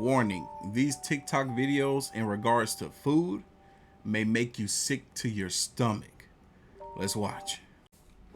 Warning, these TikTok videos in regards to food may make you sick to your stomach. Let's watch.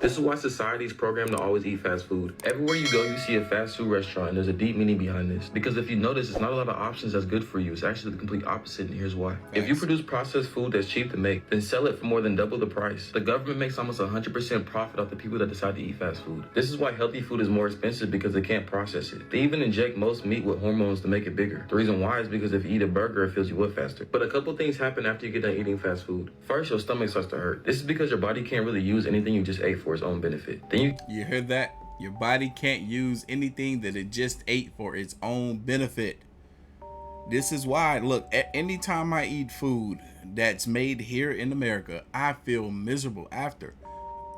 This is why society is programmed to always eat fast food. Everywhere you go, you see a fast food restaurant, and there's a deep meaning behind this. Because if you notice, it's not a lot of options that's good for you. It's actually the complete opposite, and here's why. If you produce processed food that's cheap to make, then sell it for more than double the price. The government makes almost 100% profit off the people that decide to eat fast food. This is why healthy food is more expensive, because they can't process it. They even inject most meat with hormones to make it bigger. The reason why is because if you eat a burger, it fills you up faster. But a couple things happen after you get done eating fast food. First, your stomach starts to hurt. This is because your body can't really use anything you just ate for its own benefit. You heard that? Your body can't use anything that it just ate for its own benefit. This is why, look, anytime I eat food that's made here in America, I feel miserable after.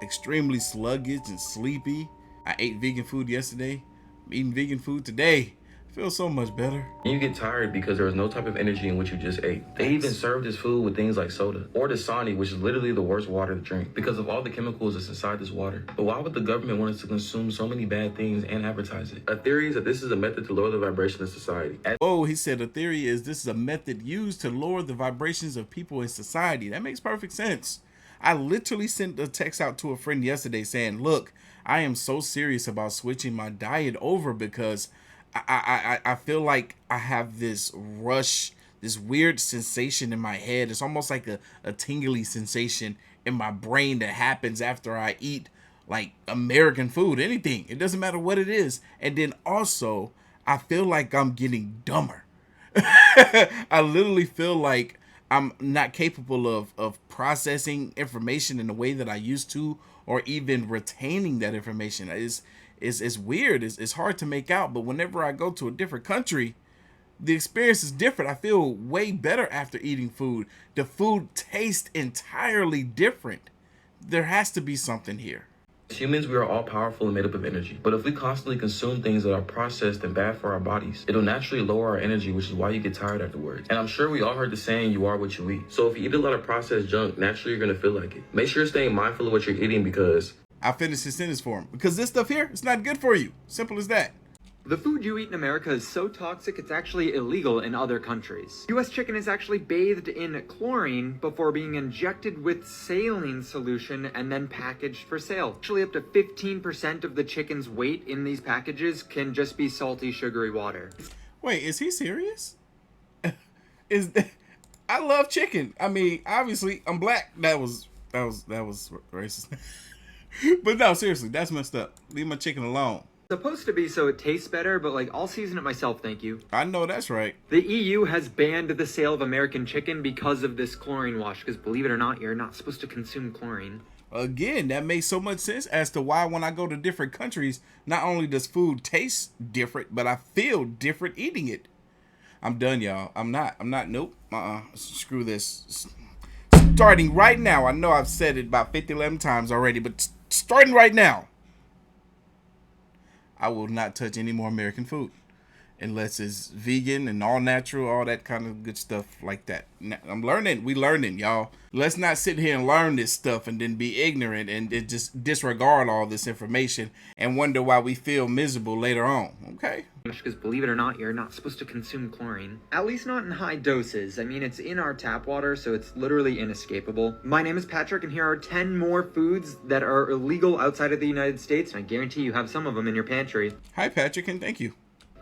Extremely sluggish and sleepy. I ate vegan food yesterday. I'm eating vegan food today. Feels so much better. You get tired because there is no type of energy in what you just ate. They even serve this food with things like soda or Dasani, which is literally the worst water to drink because of all the chemicals that's inside this water. But why would the government want us to consume so many bad things and advertise it? A theory is that this is a method to lower the vibration of society. He said a theory is this is a method used to lower the vibrations of people in society. That makes perfect sense. I literally sent a text out to a friend yesterday saying, look, I am so serious about switching my diet over because I feel like I have this rush, this weird sensation in my head. It's almost like a tingly sensation in my brain that happens after I eat like American food, anything. It doesn't matter what it is. And then also, I feel like I'm getting dumber. I literally feel like I'm not capable of processing information in the way that I used to, or even retaining that information. It's weird. It's hard to make out, but whenever I go to a different country, the experience is different. I feel way better after eating food. The food tastes entirely different. There has to be something here. As humans, we are all powerful and made up of energy. But if we constantly consume things that are processed and bad for our bodies, it'll naturally lower our energy, which is why you get tired afterwards. And I'm sure we all heard the saying, you are what you eat. So if you eat a lot of processed junk, naturally you're going to feel like it. Make sure you're staying mindful of what you're eating because... I finished his sentence for him. Because this stuff here, it's not good for you. Simple as that. The food you eat in America is so toxic it's actually illegal in other countries. US chicken is actually bathed in chlorine before being injected with saline solution and then packaged for sale. Actually, up to 15% of the chicken's weight in these packages can just be salty, sugary water. Wait, is he serious? I love chicken. I mean, obviously, I'm black. That was racist. But no, seriously, that's messed up. Leave my chicken alone. Supposed to be so it tastes better, but like, I'll season it myself, thank you. I know that's right. The EU has banned the sale of American chicken because of this chlorine wash, because believe it or not, you're not supposed to consume chlorine. Again, that makes so much sense as to why when I go to different countries, not only does food taste different, but I feel different eating it. I'm done, y'all. I'm not, nope. Screw this. Starting right now, I know I've said it about 11 times already, but starting right now, I will not touch any more American food unless it's vegan and all natural, all that kind of good stuff like that. I'm learning. We learning, y'all. Let's not sit here and learn this stuff and then be ignorant and just disregard all this information and wonder why we feel miserable later on. Okay? Because believe it or not, you're not supposed to consume chlorine. At least not in high doses. I mean, it's in our tap water, so it's literally inescapable. My name is Patrick, and here are 10 more foods that are illegal outside of the United States, and I guarantee you have some of them in your pantry. Hi, Patrick, and thank you.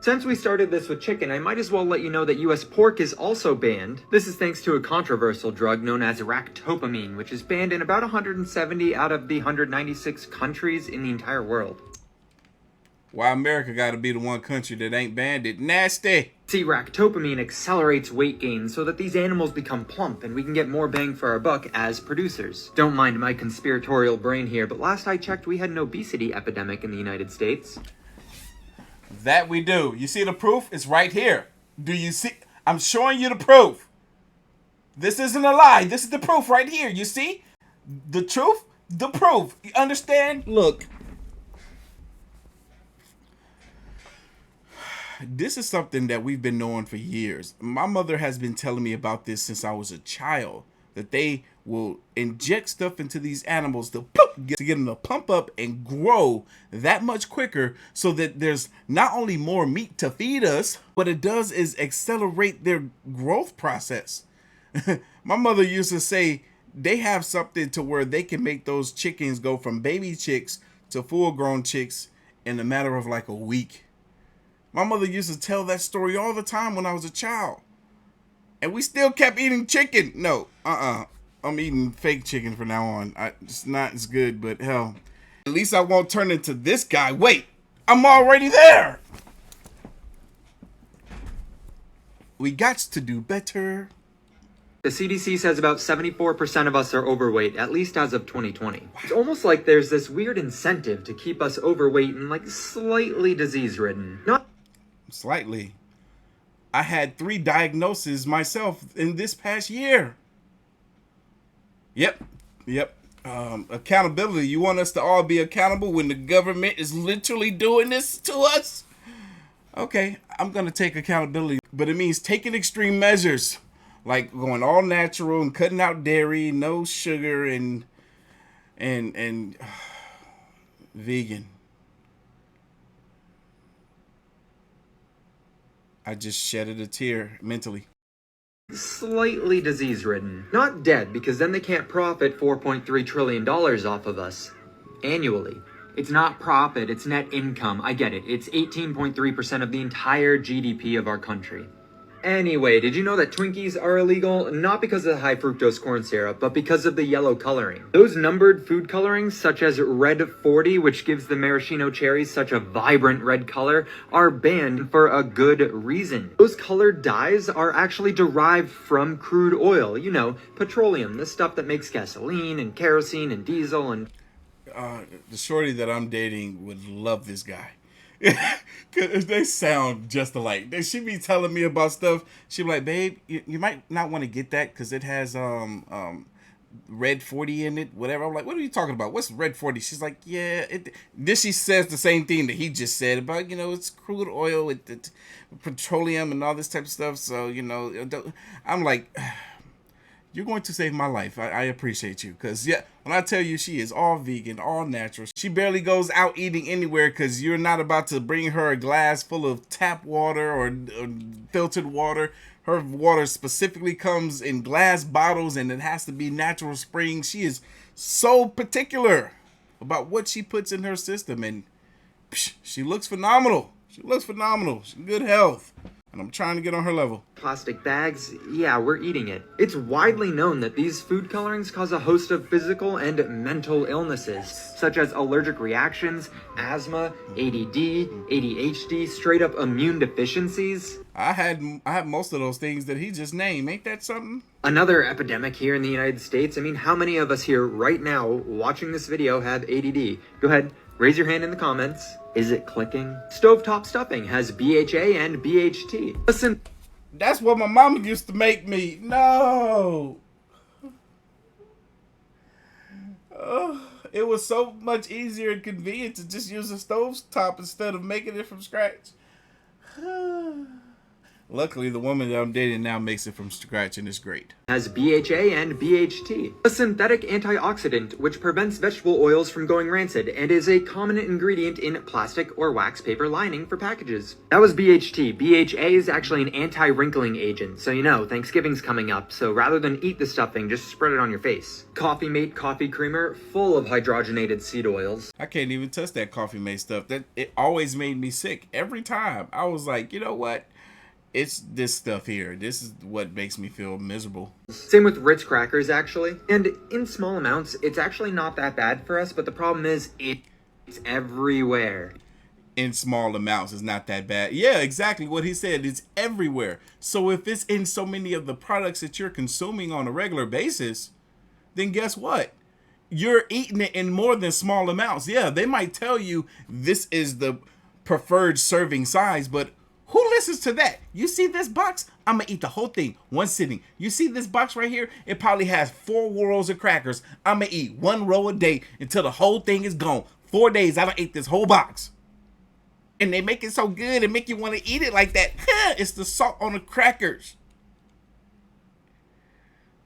Since we started this with chicken, I might as well let you know that US pork is also banned. This is thanks to a controversial drug known as ractopamine, which is banned in about 170 out of the 196 countries in the entire world. Why America gotta be the one country that ain't banned it? Nasty! See, ractopamine accelerates weight gain so that these animals become plump and we can get more bang for our buck as producers. Don't mind my conspiratorial brain here, but last I checked we had an obesity epidemic in the United States. That we do. You see the proof? It's right here. Do you see? I'm showing you the proof. This isn't a lie. This is the proof right here. You see? The truth? The proof. You understand? Look. This is something that we've been knowing for years. My mother has been telling me about this since I was a child. that they will inject stuff into these animals to get them to pump up and grow that much quicker, so that there's not only more meat to feed us, what it does is accelerate their growth process. My mother used to say they have something to where they can make those chickens go from baby chicks to full-grown chicks in a matter of like a week. My mother used to tell that story all the time when I was a child. And we still kept eating chicken. No, I'm eating fake chicken from now on. It's not as good, but hell, at least I won't turn into this guy. Wait, I'm already there. We got to do better. The CDC says about 74% of us are overweight, at least as of 2020. It's almost like there's this weird incentive to keep us overweight and like slightly disease-ridden. Not slightly. I had 3 diagnoses myself in this past year. Yep. Accountability. You want us to all be accountable when the government is literally doing this to us? Okay, I'm going to take accountability, but it means taking extreme measures, like going all natural and cutting out dairy, no sugar, and vegan. I just shedded a tear mentally. slightly disease-ridden. Not dead, because then they can't profit $4.3 trillion off of us annually. It's not profit, it's net income. I get it. It's 18.3% of the entire GDP of our country. Anyway, did you know that Twinkies are illegal? Not because of the high fructose corn syrup, but because of the yellow coloring. Those numbered food colorings, such as Red 40, which gives the maraschino cherries such a vibrant red color, are banned for a good reason. Those colored dyes are actually derived from crude oil. You know, petroleum, the stuff that makes gasoline and kerosene and diesel and... The shorty that I'm dating would love this guy. Cause they sound just alike. She be telling me about stuff. She be like, babe, you might not want to get that because it has Red 40 in it, whatever. I'm like, what are you talking about? What's Red 40? She's like, yeah. This she says the same thing that he just said about, it's crude oil with petroleum and all this type of stuff. So, I'm like, you're going to save my life. I appreciate you. Because, yeah, when I tell you she is all vegan, all natural. She barely goes out eating anywhere because you're not about to bring her a glass full of tap water or filtered water. Her water specifically comes in glass bottles and it has to be natural springs. She is so particular about what she puts in her system. And she looks phenomenal. She's in good health. And I'm trying to get on her level. Plastic bags, yeah, we're eating it. It's widely known that these food colorings cause a host of physical and mental illnesses, such as allergic reactions, asthma, ADD, ADHD, straight up immune deficiencies. I had most of those things that he just named. Ain't that something? Another epidemic here in the United States. I mean, how many of us here right now watching this video have ADD? Go ahead, raise your hand in the comments. Is it clicking? Stovetop stuffing has BHA and BHT. Listen. That's what my mama used to make me. No. Oh, it was so much easier and convenient to just use a stovetop instead of making it from scratch. Luckily, the woman that I'm dating now makes it from scratch, and it's great. Has BHA and BHT, a synthetic antioxidant which prevents vegetable oils from going rancid and is a common ingredient in plastic or wax paper lining for packages. That was BHT. BHA is actually an anti-wrinkling agent, so Thanksgiving's coming up, so rather than eat the stuffing, just spread it on your face. Coffee Mate coffee creamer, full of hydrogenated seed oils. I can't even touch that Coffee Mate stuff. It always made me sick every time. I was like, you know what? It's this stuff here. This is what makes me feel miserable. Same with Ritz crackers, actually. And in small amounts, it's actually not that bad for us, but the problem is it's everywhere. In small amounts, it's not that bad. Yeah, exactly what he said. It's everywhere. So if it's in so many of the products that you're consuming on a regular basis, then guess what? You're eating it in more than small amounts. Yeah, they might tell you this is the preferred serving size, but who listens to that? You see this box? I'm going to eat the whole thing, one sitting. You see this box right here? It probably has 4 rolls of crackers. I'm going to eat 1 roll a day until the whole thing is gone. 4 days, I don't eat this whole box. And they make it so good and make you want to eat it like that. It's the salt on the crackers.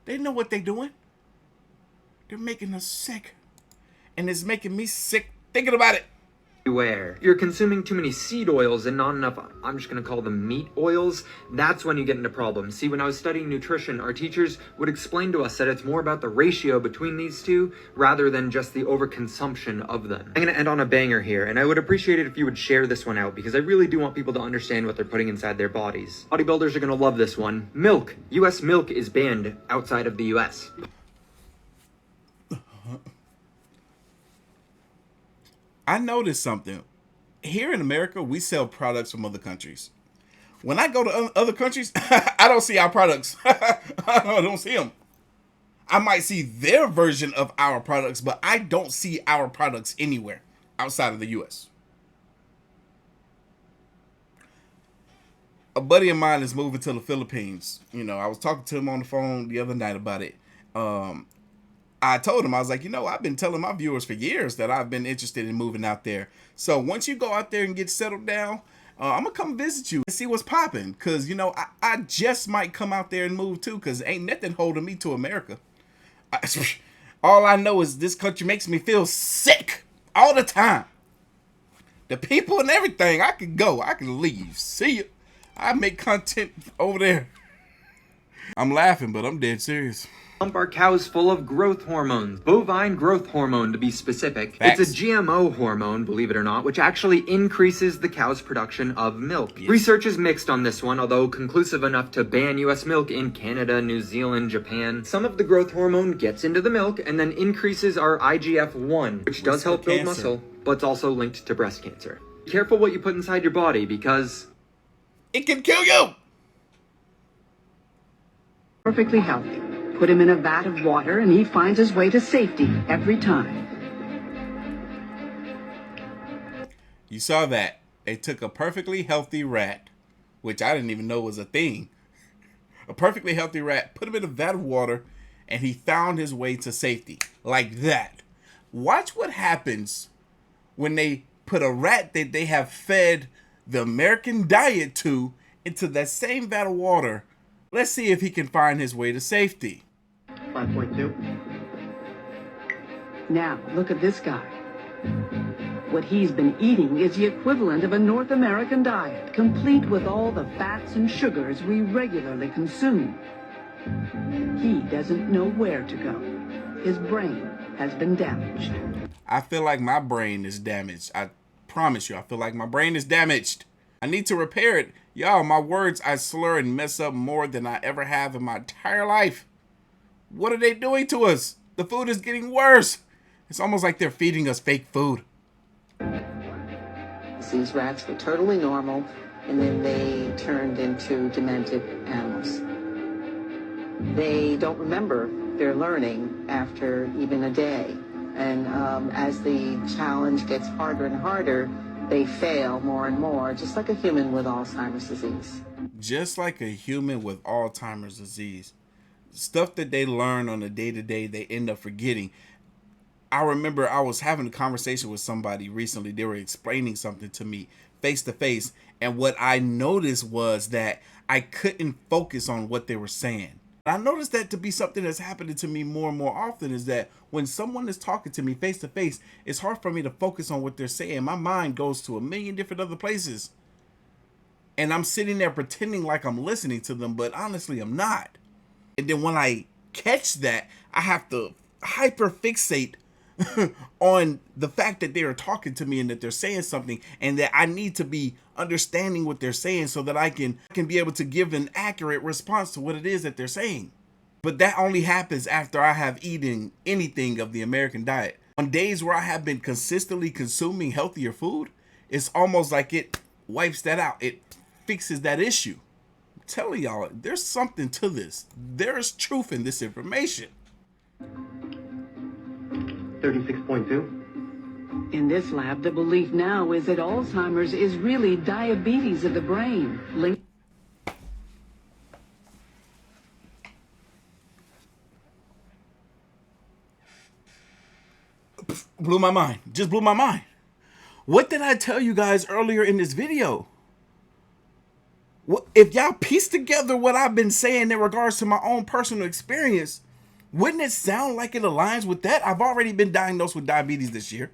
They know what they're doing. They're making us sick. And it's making me sick thinking about it. Beware. If you're consuming too many seed oils and not enough, I'm just going to call them meat oils, that's when you get into problems. See, when I was studying nutrition, our teachers would explain to us that it's more about the ratio between these two rather than just the overconsumption of them. I'm going to end on a banger here, and I would appreciate it if you would share this one out because I really do want people to understand what they're putting inside their bodies. Bodybuilders are going to love this one. Milk. U.S. milk is banned outside of the U.S. I noticed something. Here in America, we sell products from other countries. When I go to other countries, I don't see our products. I don't see them. I might see their version of our products, but I don't see our products anywhere outside of the U.S. A buddy of mine is moving to the Philippines. You know, I was talking to him on the phone the other night about it. I told him, I was like, you know, I've been telling my viewers for years that I've been interested in moving out there. So once you go out there and get settled down, I'm going to come visit you and see what's popping. Because, you know, I just might come out there and move too because ain't nothing holding me to America. All I know is this country makes me feel sick all the time. The people and everything, I can go. I can leave. See you. I make content over there. I'm laughing, but I'm dead serious. Pump our cows full of growth hormones. Bovine growth hormone, to be specific. Facts. It's a GMO hormone, believe it or not, which actually increases the cow's production of milk. Yes. Research is mixed on this one, although conclusive enough to ban U.S. milk in Canada, New Zealand, Japan. Some of the growth hormone gets into the milk and then increases our IGF-1, which does help build muscle, but it's also linked to breast cancer. Be careful what you put inside your body because it can kill you. Perfectly healthy. Put him in a vat of water and he finds his way to safety every time. You saw that. They took a perfectly healthy rat, which I didn't even know was a thing. A perfectly healthy rat, put him in a vat of water, and he found his way to safety. Like that. Watch what happens when they put a rat that they have fed the American diet to into that same vat of water. Let's see if he can find his way to safety. 5.2. Now, look at this guy. What he's been eating is the equivalent of a North American diet, complete with all the fats and sugars we regularly consume. He doesn't know where to go. His brain has been damaged. I feel like my brain is damaged. I promise you, I feel like my brain is damaged. I need to repair it. Y'all, my words, I slur and mess up more than I ever have in my entire life. What are they doing to us? The food is getting worse. It's almost like they're feeding us fake food. These rats were totally normal, and then they turned into demented animals. They don't remember their learning after even a day. And as the challenge gets harder and harder, they fail more and more, just like a human with Alzheimer's disease. Just like a human with Alzheimer's disease. Stuff that they learn on a day-to-day, they end up forgetting. I remember I was having a conversation with somebody recently. They were explaining something to me face to face. And what I noticed was that I couldn't focus on what they were saying. I noticed that to be something that's happening to me more and more often is that when someone is talking to me face to face, it's hard for me to focus on what they're saying. My mind goes to a million different other places. And I'm sitting there pretending like I'm listening to them, but honestly, I'm not. And then when I catch that, I have to hyper fixate on the fact that they are talking to me and that they're saying something and that I need to be understanding what they're saying so that I can be able to give an accurate response to what it is that they're saying. But that only happens after I have eaten anything of the American diet. On days where I have been consistently consuming healthier food, it's almost like it wipes that out. It fixes that issue. I'm telling y'all, there's something to this. There's truth in this information. 36.2. In this lab, the belief now is that Alzheimer's is really diabetes of the brain. Blew my mind. Just blew my mind. What did I tell you guys earlier in this video? if y'all piece together what I've been saying in regards to my own personal experience, wouldn't it sound like it aligns with that? I've already been diagnosed with diabetes this year.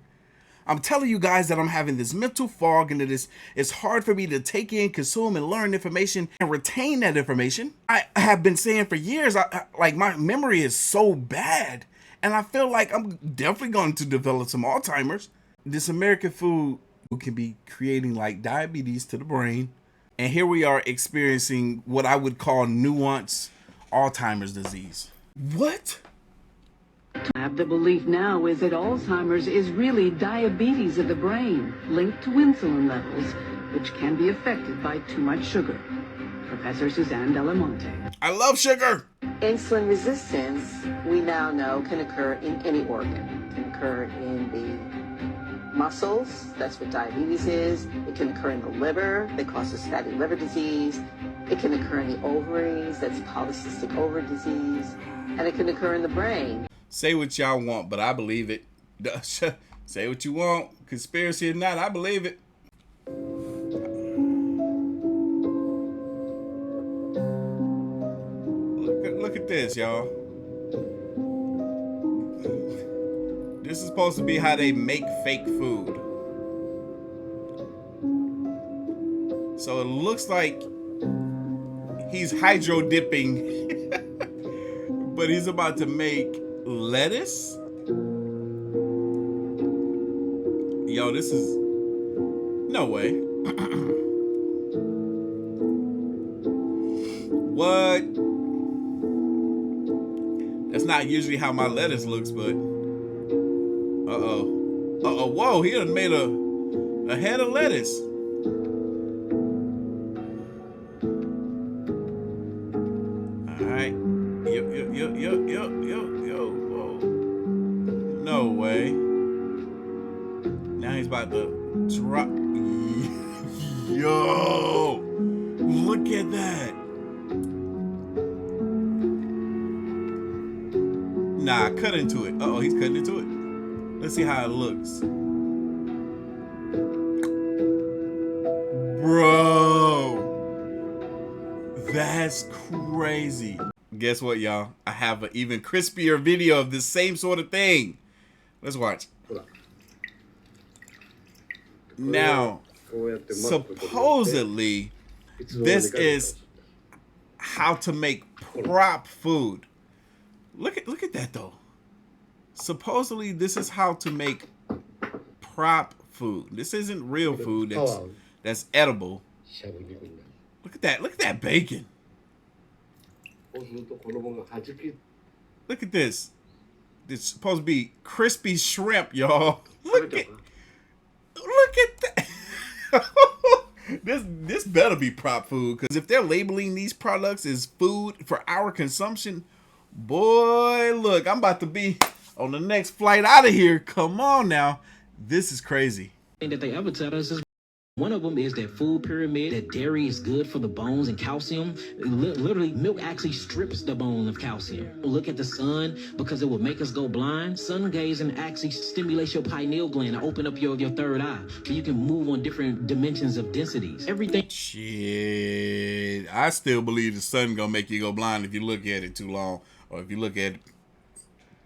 I'm telling you guys that I'm having this mental fog and that it's hard for me to take in, consume, and learn information and retain that information. I have been saying for years, like my memory is so bad, and I feel like I'm definitely going to develop some Alzheimer's. This American food can be creating like diabetes to the brain, and here we are experiencing what I would call nuanced Alzheimer's disease. What? The belief now is that Alzheimer's is really diabetes of the brain, linked to insulin levels, which can be affected by too much sugar. Professor Suzanne Delamonte. I love sugar. Insulin resistance, we now know, can occur in any organ. It can occur in the muscles, that's what diabetes is. It can occur in the liver, that causes fatty liver disease. It can occur in the ovaries, that's polycystic ovary disease. And it can occur in the brain. Say what y'all want, but I believe it. Say what you want, conspiracy or not, I believe it. Look at this, y'all. This is supposed to be how they make fake food. So it looks like he's hydro dipping, but he's about to make lettuce. Yo, this is no way. What? That's not usually how my lettuce looks, but whoa, he done made a head of lettuce. Alright. Yo, whoa. No way. Now he's about to drop. Yo, look at that. Nah, cut into it. Uh-oh, he's cutting into it. Let's see how it looks. Bro, that's crazy. Guess what, y'all? I have an even crispier video of the same sort of thing. Let's watch. Now, supposedly, this is how to make prop food. Look at that though. Supposedly, this is how to make prop food. This isn't real food that's edible. Look at that. Look at that bacon. Look at this. It's supposed to be crispy shrimp, y'all. Look at that. This better be prop food, because if they're labeling these products as food for our consumption, boy, look, I'm about to be on the next flight out of here. Come on now. This is crazy. That they ever tell us is one of them is that food pyramid, that dairy is good for the bones and calcium. Literally, milk actually strips the bone of calcium. Look at the sun, because it will make us go blind. Sun gazing actually stimulates your pineal gland to open up your third eye, so you can move on different dimensions of densities. Everything. Shit, I still believe the sun gonna make you go blind if you look at it too long, or if you look at it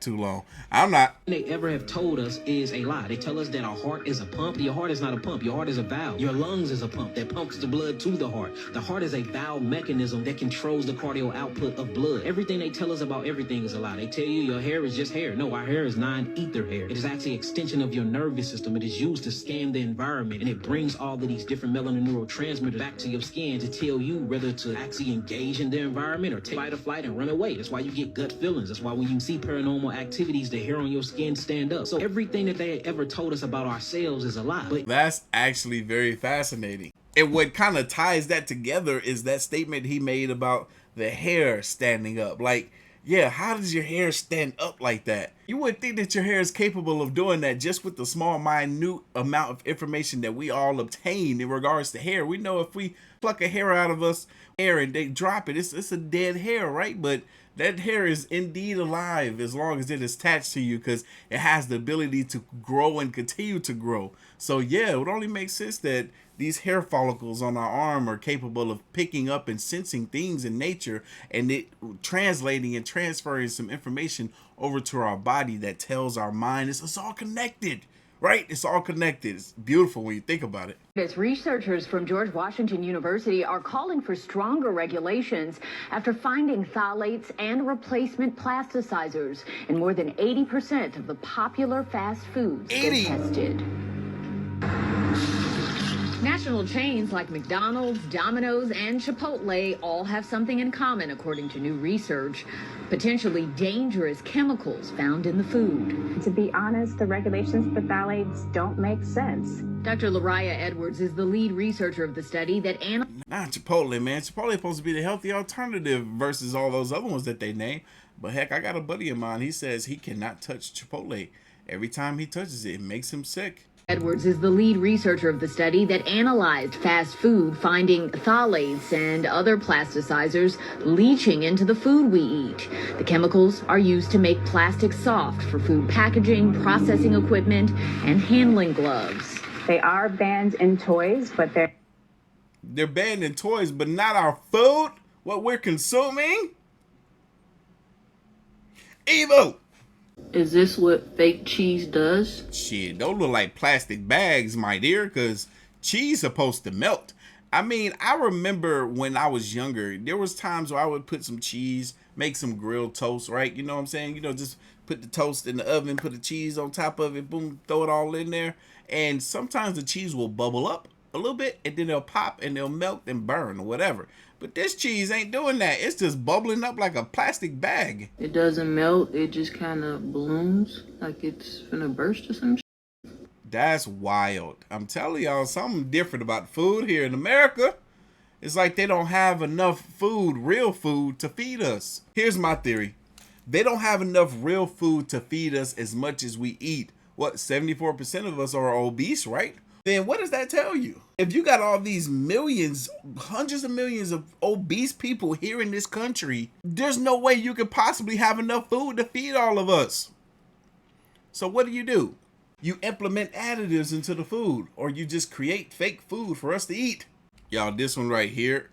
too long. I'm not. They ever have told us is a lie. They tell us that our heart is a pump. Your heart is not a pump. Your heart is a valve. Your lungs is a pump that pumps the blood to the heart. The heart is a valve mechanism that controls the cardio output of blood. Everything they tell us about everything is a lie. They tell you your hair is just hair. No, our hair is non-ether hair. It is actually an extension of your nervous system. It is used to scan the environment, and it brings all of these different melanin neurotransmitters back to your skin to tell you whether to actually engage in the environment or take fight or flight and run away. That's why you get gut feelings. That's why when you see paranormal activities, the hair on your skin stand up. So everything that they ever told us about ourselves is a lie. But that's actually very fascinating. And what kind of ties that together is that statement he made about the hair standing up. Like, yeah, how does your hair stand up like that? You would think that your hair is capable of doing that just with the small, minute amount of information that we all obtain in regards to hair. We know if we pluck a hair out of us, hair, and they drop it, it's a dead hair, right? But that hair is indeed alive as long as it is attached to you, because it has the ability to grow and continue to grow. So yeah, it would only make sense that these hair follicles on our arm are capable of picking up and sensing things in nature, and it translating and transferring some information over to our body that tells our mind it's all connected, right? It's all connected. It's beautiful when you think about it. As researchers from George Washington University are calling for stronger regulations after finding phthalates and replacement plasticizers in more than 80% of the popular fast foods they tested. National chains like McDonald's, Domino's, and Chipotle all have something in common, according to new research: potentially dangerous chemicals found in the food. To be honest, the regulations for phthalates don't make sense. Dr. Lariah Edwards is the lead researcher of the study that Not Chipotle, man. Chipotle is supposed to be the healthy alternative versus all those other ones that they name. But heck, I got a buddy of mine. He says he cannot touch Chipotle. Every time he touches it, it makes him sick. Edwards is the lead researcher of the study that analyzed fast food, finding phthalates and other plasticizers leaching into the food we eat. The chemicals are used to make plastic soft for food packaging, processing equipment, and handling gloves. They are banned in toys, but they're banned in toys, but not our food? What we're consuming? Evil! Is this what fake cheese does? Shit, don't look like plastic bags, my dear, because cheese supposed to melt. I mean, I remember when I was younger, there was times where I would put some cheese, make some grilled toast, right? You know what I'm saying? You know, just put the toast in the oven, put the cheese on top of it, boom, throw it all in there. And sometimes the cheese will bubble up a little bit, and then they'll pop and they'll melt and burn or whatever. But this cheese ain't doing that. It's just bubbling up like a plastic bag. It doesn't melt. It just kind of balloons like it's finna burst or some shit. That's wild. I'm telling y'all, something different about food here in America. It's like they don't have enough food, real food, to feed us. Here's my theory. They don't have enough real food to feed us as much as we eat. What, 74% of us are obese, right? Then what does that tell you? If you got all these millions, hundreds of millions of obese people here in this country, there's no way you could possibly have enough food to feed all of us. So what do? You implement additives into the food, or you just create fake food for us to eat. Y'all, this one right here.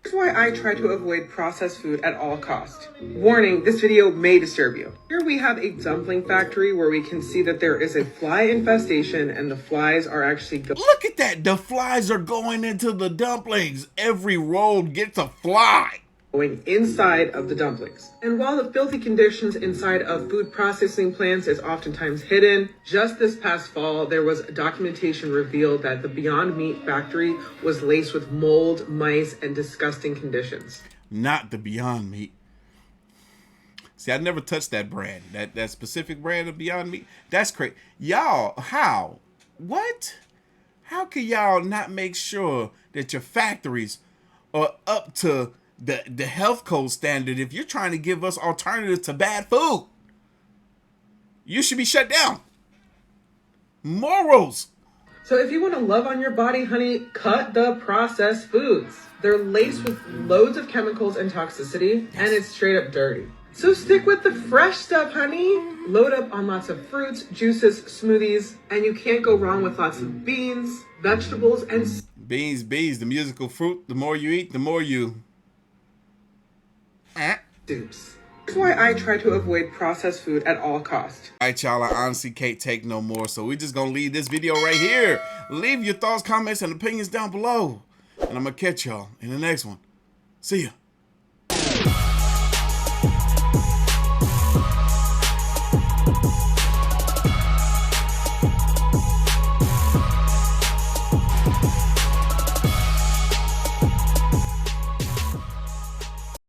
Here's why I try to avoid processed food at all costs. Warning, this video may disturb you. Here we have a dumpling factory where we can see that there is a fly infestation and the flies are actually Look at that, the flies are going into the dumplings. Every roll gets a fly. Going inside of the dumplings. And while the filthy conditions inside of food processing plants is oftentimes hidden, just this past fall, there was documentation revealed that the Beyond Meat factory was laced with mold, mice, and disgusting conditions. Not the Beyond Meat. See, I never touched that brand, that specific brand of Beyond Meat. That's crazy. Y'all, how? What? How can y'all not make sure that your factories are up to the health code standard if you're trying to give us alternatives to bad food? You should be shut down. Morals. So if you want to love on your body, honey, cut the processed foods. They're laced with loads of chemicals and toxicity, and it's straight up dirty. So stick with the fresh stuff, honey. Load up on lots of fruits, juices, smoothies, and you can't go wrong with lots of beans, vegetables, and beans, the musical fruit. The more you eat, the more you soups. That's why I try to avoid processed food at all costs. All right, y'all, I honestly can't take no more, so we're just gonna leave this video right here. Leave your thoughts, comments, and opinions down below, and I'm gonna catch y'all in the next one. See ya.